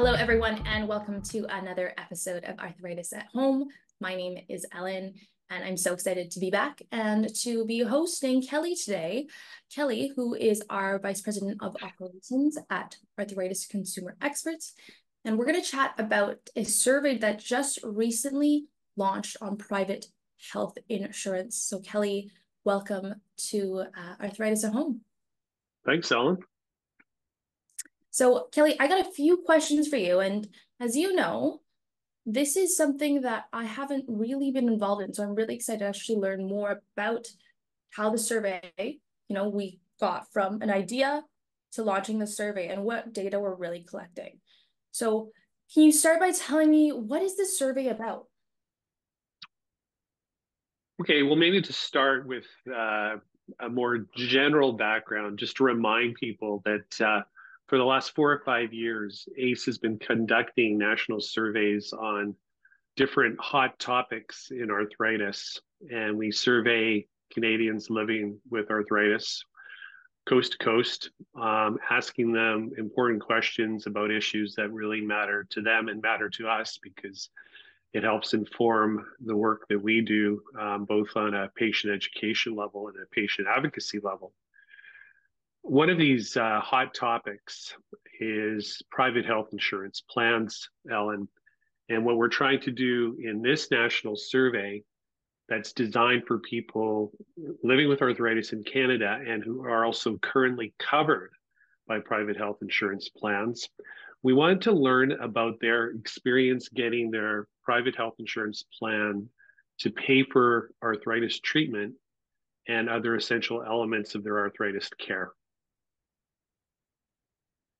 Hello, everyone, and welcome to another episode of Arthritis at Home. My name is Ellen, and I'm so excited to be back and to be hosting Kelly today. Kelly, who is our Vice President of Operations at Arthritis Consumer Experts. And we're going to chat about a survey that just recently launched on private health insurance. So, Kelly, welcome to Arthritis at Home. Thanks, Ellen. So, Kelly, I got a few questions for you. And as you know, this is something that I haven't really been involved in. So I'm really excited to actually learn more about how the survey, we got from an idea to launching the survey and what data we're really collecting. So can you start by telling me, what is this survey about? Okay, well, maybe to start with a more general background, just to remind people that for the last 4 or 5 years, ACE has been conducting national surveys on different hot topics in arthritis. And we survey Canadians living with arthritis coast to coast, asking them important questions about issues that really matter to them and matter to us because it helps inform the work that we do, both on a patient education level and a patient advocacy level. One of these hot topics is private health insurance plans, Ellen. And what we're trying to do in this national survey that's designed for people living with arthritis in Canada and who are also currently covered by private health insurance plans. We wanted to learn about their experience getting their private health insurance plan to pay for arthritis treatment and other essential elements of their arthritis care.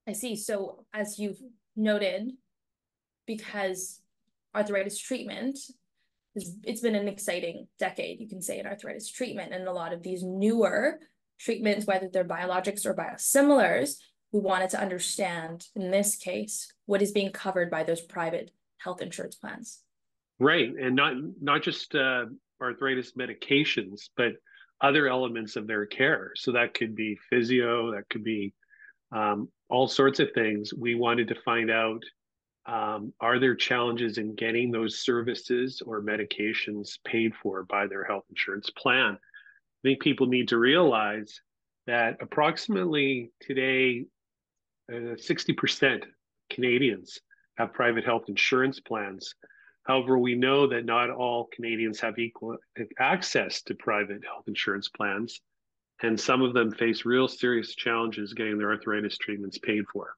I see. So as you've noted, because arthritis treatment, it's been an exciting decade, you can say, in arthritis treatment. And a lot of these newer treatments, whether they're biologics or biosimilars, we wanted to understand, in this case, what is being covered by those private health insurance plans. Right. And not just arthritis medications, but other elements of their care. So that could be physio, that could be all sorts of things. We wanted to find out, are there challenges in getting those services or medications paid for by their health insurance plan? I think people need to realize that approximately today, 60% Canadians have private health insurance plans. However, we know that not all Canadians have equal access to private health insurance plans, and some of them face real serious challenges getting their arthritis treatments paid for.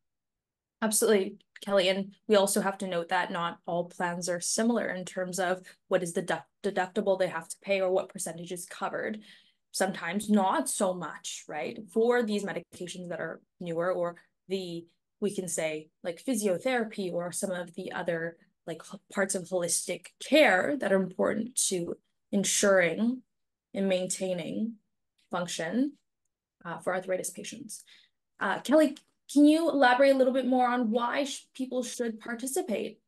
Absolutely, Kelly. And we also have to note that not all plans are similar in terms of what is the deductible they have to pay or what percentage is covered. Sometimes not so much, right? For these medications that are newer, or we can say like physiotherapy or some of the other like parts of holistic care that are important to ensuring and maintaining function for arthritis patients. Kelly, can you elaborate a little bit more on why people should participate?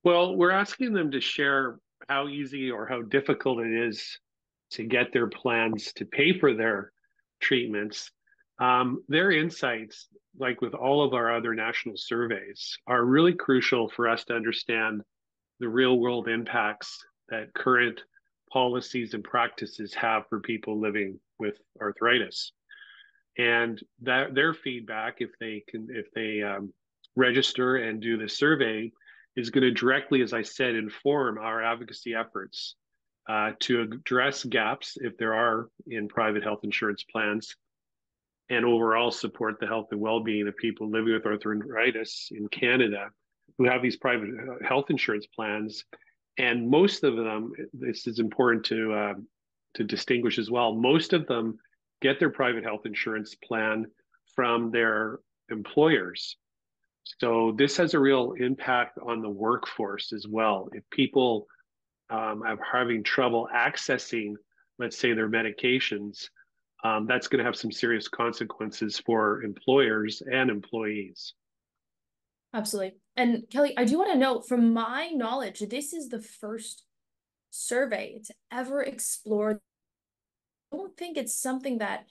Well, we're asking them to share how easy or how difficult it is to get their plans to pay for their treatments. Their insights, like with all of our other national surveys, are really crucial for us to understand the real world impacts that current policies and practices have for people living with arthritis. And that their feedback, if they register and do the survey, is going to directly, as I said, inform our advocacy efforts to address gaps, if there are, in private health insurance plans, and overall support the health and well-being of people living with arthritis in Canada who have these private health insurance plans. And most of them, this is important to distinguish as well, most of them get their private health insurance plan from their employers. So this has a real impact on the workforce as well. If people are having trouble accessing, let's say, their medications, that's going to have some serious consequences for employers and employees. Absolutely. And Kelly, I do want to note, from my knowledge, this is the first survey to ever explore. I don't think it's something that,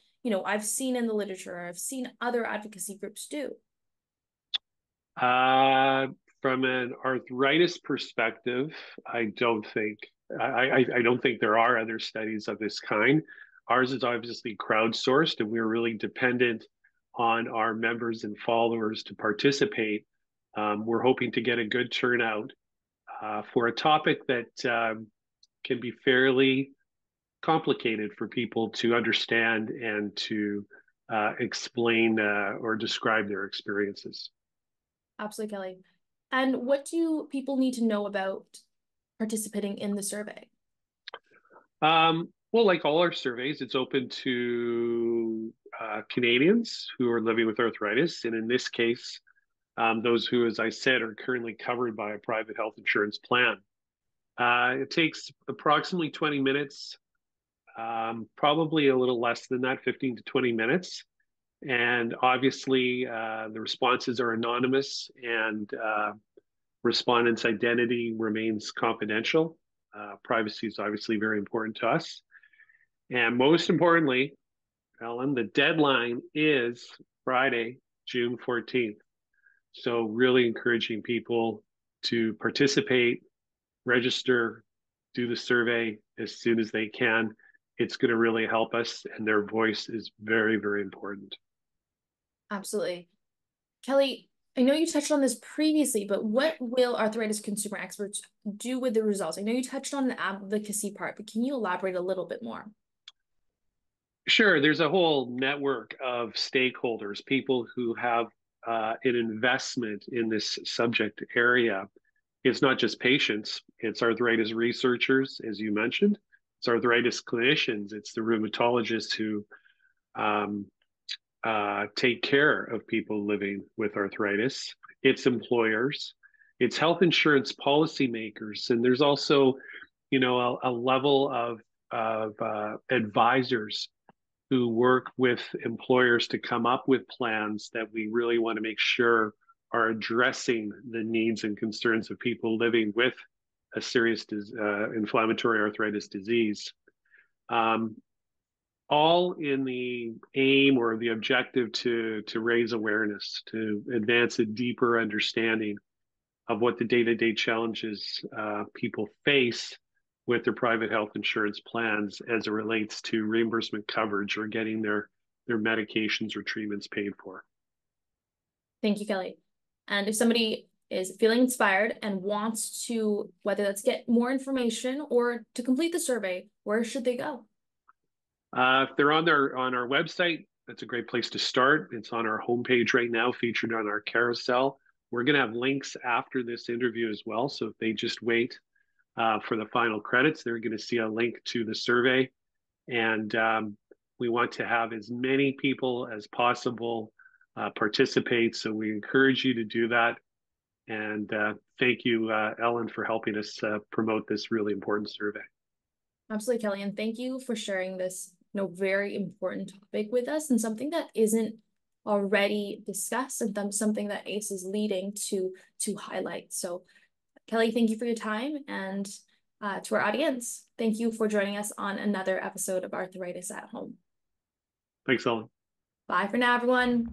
I've seen in the literature, or I've seen other advocacy groups do. Uh, from an arthritis perspective, I don't think there are other studies of this kind. Ours is obviously crowdsourced, and we're really dependent on our members and followers to participate. We're hoping to get a good turnout for a topic that can be fairly complicated for people to understand and to explain or describe their experiences. Absolutely, Kelly. And what do people need to know about participating in the survey? Well, like all our surveys, it's open to Canadians who are living with arthritis. And in this case, those who, as I said, are currently covered by a private health insurance plan. It takes approximately 20 minutes, probably a little less than that, 15 to 20 minutes. And obviously, the responses are anonymous and respondent's identity remains confidential. Privacy is obviously very important to us. And most importantly, Ellen, the deadline is Friday, June 14th. So, really encouraging people to participate, register, do the survey as soon as they can. It's going to really help us, and their voice is very, very important. Absolutely. Kelly, I know you touched on this previously, but what will arthritis consumer experts do with the results? I know you touched on the advocacy part, but can you elaborate a little bit more? Sure, there's a whole network of stakeholders, people who have an investment in this subject area. It's not just patients, it's arthritis researchers, as you mentioned, it's arthritis clinicians, it's the rheumatologists who um, take care of people living with arthritis, it's employers, it's health insurance policymakers, and there's also, a level of advisors who work with employers to come up with plans that we really want to make sure are addressing the needs and concerns of people living with a serious inflammatory arthritis disease. Um, all in the aim or the objective to raise awareness, to advance a deeper understanding of what the day-to-day challenges people face with their private health insurance plans as it relates to reimbursement coverage or getting their medications or treatments paid for. Thank you, Kelly. And if somebody is feeling inspired and wants to, whether that's get more information or to complete the survey, where should they go? If they're on our website, that's a great place to start. It's on our homepage right now, featured on our carousel. We're going to have links after this interview as well. So if they just wait for the final credits, they're going to see a link to the survey. And we want to have as many people as possible participate. So we encourage you to do that. And thank you, Ellen, for helping us promote this really important survey. Absolutely, Kelly. And thank you for sharing this, very important topic with us and something that isn't already discussed and something that ACE is leading to highlight. So Kelly, thank you for your time. And to our audience, thank you for joining us on another episode of Arthritis at Home. Thanks, Ellen. Bye for now, everyone.